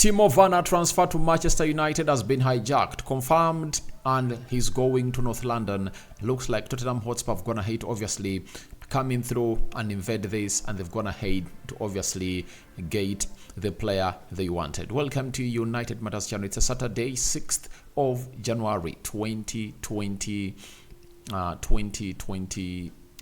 Timo Werner transfer to Manchester United has been hijacked, confirmed, and he's going to North London. Looks like Tottenham Hotspur have gone ahead, obviously, coming through and invade this, and they've gone ahead to obviously gate the player they wanted. Welcome to United Matters channel. It's a Saturday, 6th of January, 2020.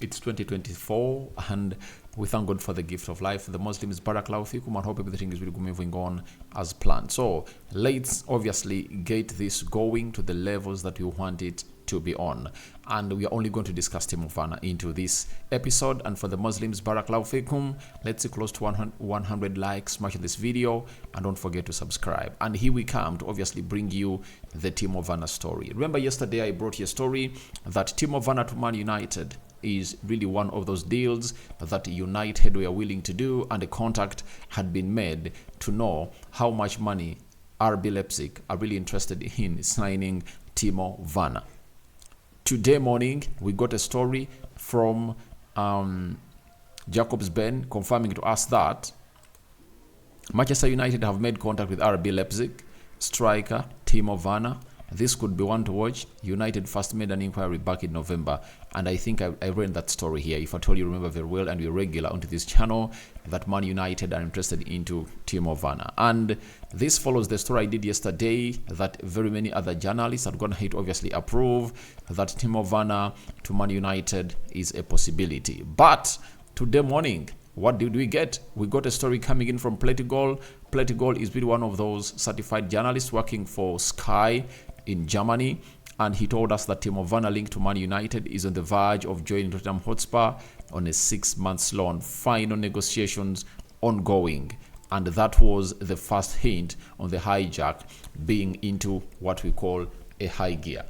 It's 2024, and we thank God for the gift of life. The Muslims, Barakallahu fikum, and hope everything is really moving on as planned. So let's obviously get this going to the levels that we want it to be on, and we are only going to discuss Timo Werner into this episode. And for the Muslims, Barakallahu fikum, let's see close to 100 likes, smash this video, and don't forget to subscribe. And here we come to obviously bring you the Timo Werner story. Remember yesterday I brought you a story that Timo Werner to Man United is really one of those deals that United were willing to do, and a contact had been made to know how much money RB Leipzig are really interested in signing Timo Werner. Today morning, we got a story from Jacobs Ben confirming to us that Manchester United have made contact with RB Leipzig striker Timo Werner. This could be one to watch. United first made an inquiry back in November, and I think I ran that story here. If at all you remember very well, and you're regular onto this channel, that Man United are interested into Timo Werner. And this follows the story I did yesterday that very many other journalists are going to obviously approve that Timo Werner to Man United is a possibility. But today morning, what did we get? We got a story coming in from Plettigol. Plettigol is really one of those certified journalists working for Sky in Germany, and he told us that Timo Werner linked to Man United is on the verge of joining Tottenham Hotspur on a 6-month loan. Final negotiations ongoing, and that was the first hint on the hijack being into what we call a high gear.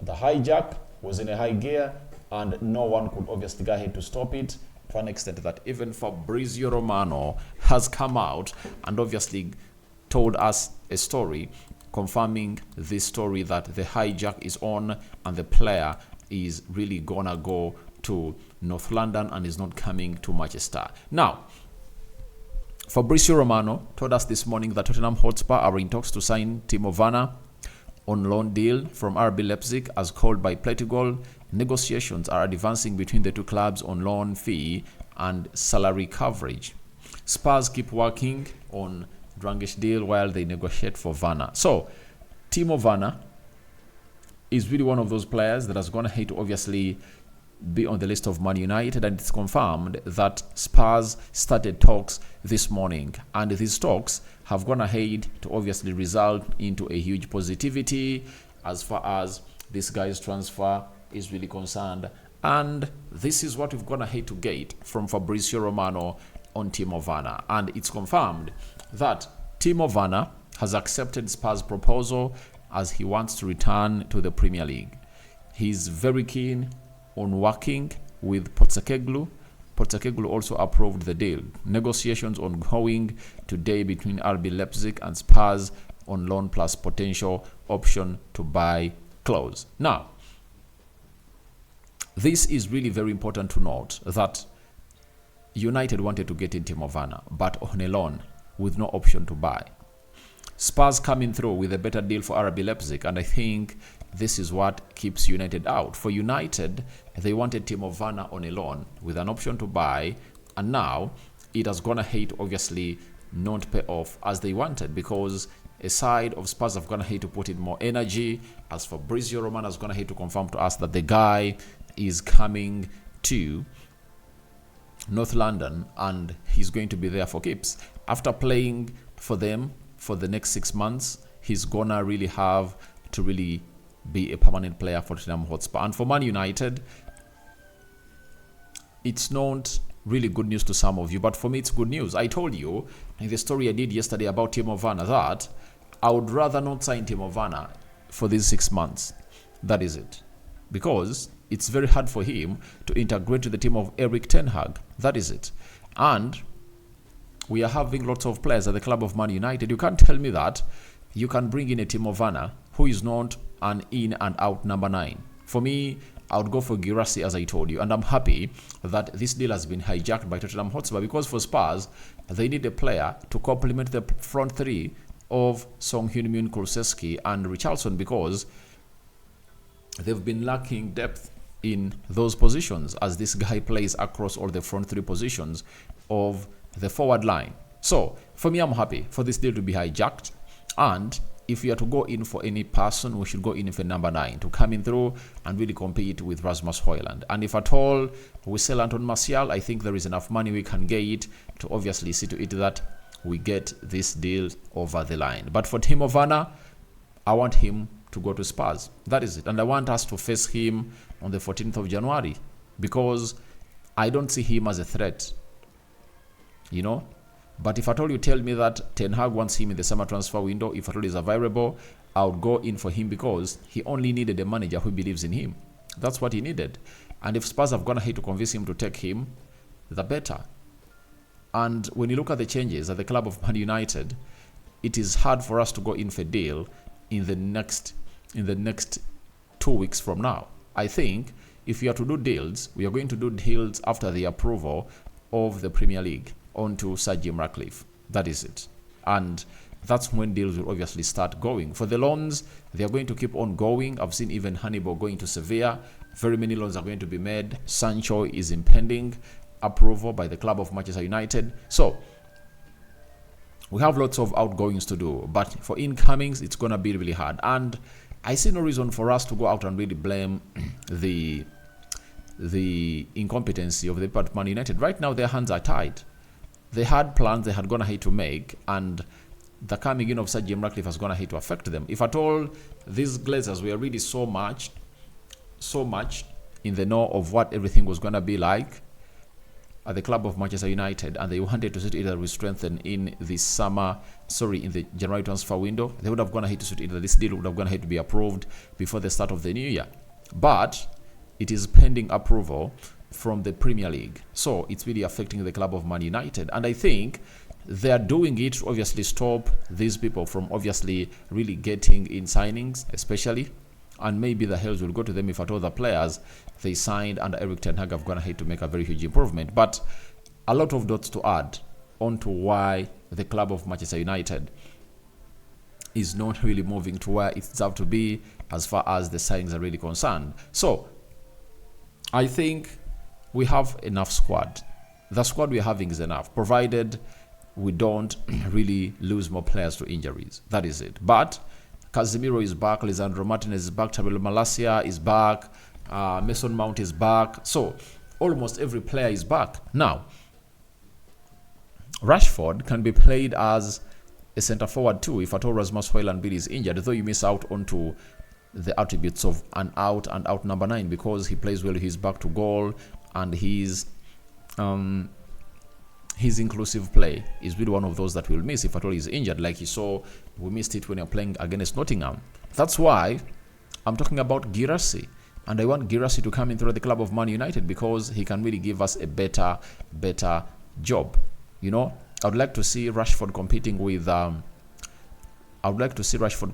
The hijack was in a high gear, and no one could obviously go ahead to stop it, to an extent that even Fabrizio Romano has come out and obviously told us a story confirming this story that the hijack is on and the player is really gonna go to North London and is not coming to Manchester. Now, Fabrizio Romano told us this morning that Tottenham Hotspur are in talks to sign Timo Werner on loan deal from RB Leipzig, as called by Plettigol. Negotiations are advancing between the two clubs on loan fee and salary coverage. Spurs keep working on Drangish deal while they negotiate for Werner. So Timo Werner is really one of those players that has gone ahead to obviously be on the list of Man United, and it's confirmed that Spurs started talks this morning, and these talks have gone ahead to obviously result into a huge positivity as far as this guy's transfer is really concerned. And this is what we've gone ahead to get from Fabrizio Romano on Timo Werner, and it's confirmed that Timo Werner has accepted Spurs' proposal as he wants to return to the Premier League. He's very keen on working with Postecoglou. Postecoglou also approved the deal. Negotiations ongoing today between RB Leipzig and Spurs on loan plus potential option to buy clause. Now, this is really very important to note that United wanted to get in Timo Werner, but on a loan with no option to buy. Spurs coming through with a better deal for RB Leipzig, and I think this is what keeps United out. For United, they wanted Timo Werner on a loan with an option to buy, and now it has gone ahead obviously not pay off as they wanted, because a side of Spurs have gone ahead to put in more energy, as Fabrizio Romano has gone ahead to confirm to us that the guy is coming to North London and he's going to be there for keeps. After playing for them for the next 6 months, he's gonna really have to really be a permanent player for Tottenham Hotspur. And for Man United, it's not really good news to some of you, but for me it's good news. I told you in the story I did yesterday about Timo Werner that I would rather not sign Timo Werner for these 6 months. That is it. Because it's very hard for him to integrate to the team of Erik ten Hag. That is it. And we are having lots of players at the club of Man United. You can't tell me that you can bring in a Timo Werner who is not an in and out number 9. For me, I would go for Girassi, as I told you, and I'm happy that this deal has been hijacked by Tottenham Hotspur, because for Spurs, they need a player to complement the front three of Song Heung-min, Kulusevski, and Richarlison, because they've been lacking depth in those positions as this guy plays across all the front three positions of the forward line. So for me, I'm happy for this deal to be hijacked. And if we are to go in for any person, we should go in for number 9 to come in through and really compete with Rasmus Højlund. And if at all we sell Anton Martial, I think there is enough money we can get to obviously see to it that we get this deal over the line. But for Timo Werner, I want him to go to Spurs. That is it. And I want us to face him on the 14th of January because I don't see him as a threat, you know. But if at all you tell me that Ten Hag wants him in the summer transfer window, if at all he's available, I would go in for him because he only needed a manager who believes in him. That's what he needed. And if Spurs have gone ahead to convince him to take him, the better. And when you look at the changes at the club of Man United, it is hard for us to go in for a deal in the next 2 weeks from now. I think if we are to do deals, we are going to do deals after the approval of the Premier League onto Sir Jim Ratcliffe. That is it. And that's when deals will obviously start going. For the loans, they are going to keep on going. I've seen even Hannibal going to Sevilla. Very many loans are going to be made. Sancho is impending approval by the club of Manchester United. So we have lots of outgoings to do. But for incomings, it's going to be really hard. And I see no reason for us to go out and really blame the incompetency of the part of Man United. Right now, their hands are tied. They had plans they had gone ahead to make, and the coming in of Sir Jim Ratcliffe has gone ahead to affect them. If at all these Glazers were really so much in the know of what everything was going to be like at the club of Manchester United, and they wanted to see either we strengthen in the January transfer window, they would have gone ahead to see either this deal would have gone ahead to be approved before the start of the new year. But it is pending approval from the Premier League. So it's really affecting the club of Man United. And I think they are doing it to obviously stop these people from obviously really getting in signings, especially. And maybe the hells will go to them if at all the players they signed under Erik Ten Hag have gone ahead to make a very huge improvement. But a lot of dots to add onto why the club of Manchester United is not really moving to where it deserves to be as far as the signings are really concerned. So I think we have enough squad. The squad we're having is enough, provided we don't really lose more players to injuries. That is it. But Casemiro is back, Lisandro Martinez is back, Tabelo Malacia is back, Mason Mount is back. So almost every player is back. Now, Rashford can be played as a centre forward too if at all Rasmus Højlund is injured, though you miss out onto the attributes of an out and out number 9 because he plays well, he's back to goal, and his inclusive play is really one of those that we'll miss if at all he's injured, like you saw we missed it when you're playing against Nottingham. That's why I'm talking about Guirassy, and I want Guirassy to come in through the club of Man United because he can really give us a better job. You know, I would like to see Rashford competing with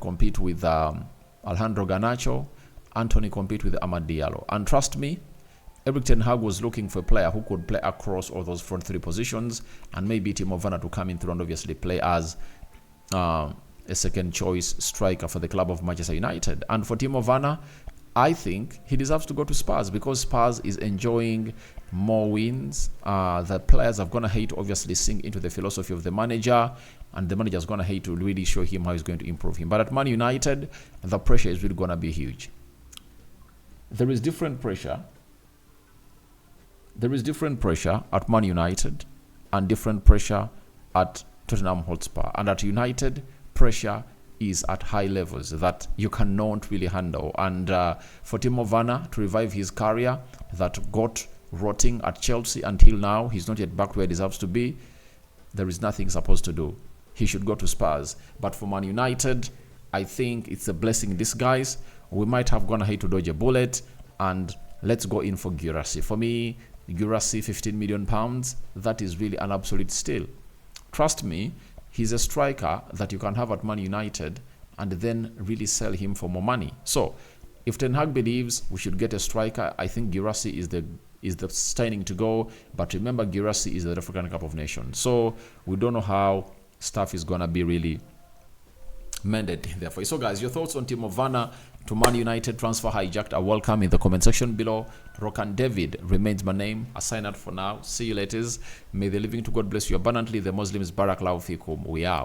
compete with Alejandro Garnacho, Anthony compete with Amad Diallo. And trust me, Erik Ten Hag was looking for a player who could play across all those front three positions, and maybe Timo Werner to come in through and obviously play as a second choice striker for the club of Manchester United. And for Timo Werner, I think he deserves to go to Spurs because Spurs is enjoying more wins. The players have gone ahead to obviously sink into the philosophy of the manager, and the manager has gone ahead to really show him how he's going to improve him. But at Man United, the pressure is really going to be huge. There is different pressure at Man United and different pressure at Tottenham Hotspur. And at United, pressure is at high levels that you cannot really handle. And for Timo Werner to revive his career that got rotting at Chelsea until now, he's not yet back where he deserves to be. There is nothing he's supposed to do. He should go to Spurs. But for Man United, I think it's a blessing in disguise. We might have gone ahead to dodge a bullet, and let's go in for Guirassy. For me, Guirassy, £15 million, that is really an absolute steal. Trust me, he's a striker that you can have at Man United and then really sell him for more money. So if Ten Hag believes we should get a striker, I think Guirassy is the signing to go. But remember, Guirassy is the African Cup of Nations, so we don't know how stuff is gonna be really mended therefore. So guys, your thoughts on Timo Werner to Man United transfer hijacked are welcome in the comment section below. Rokan David remains my name. I sign out for now. See you later. May the living to God bless you abundantly. The Muslims Barakallahu fikum. We are.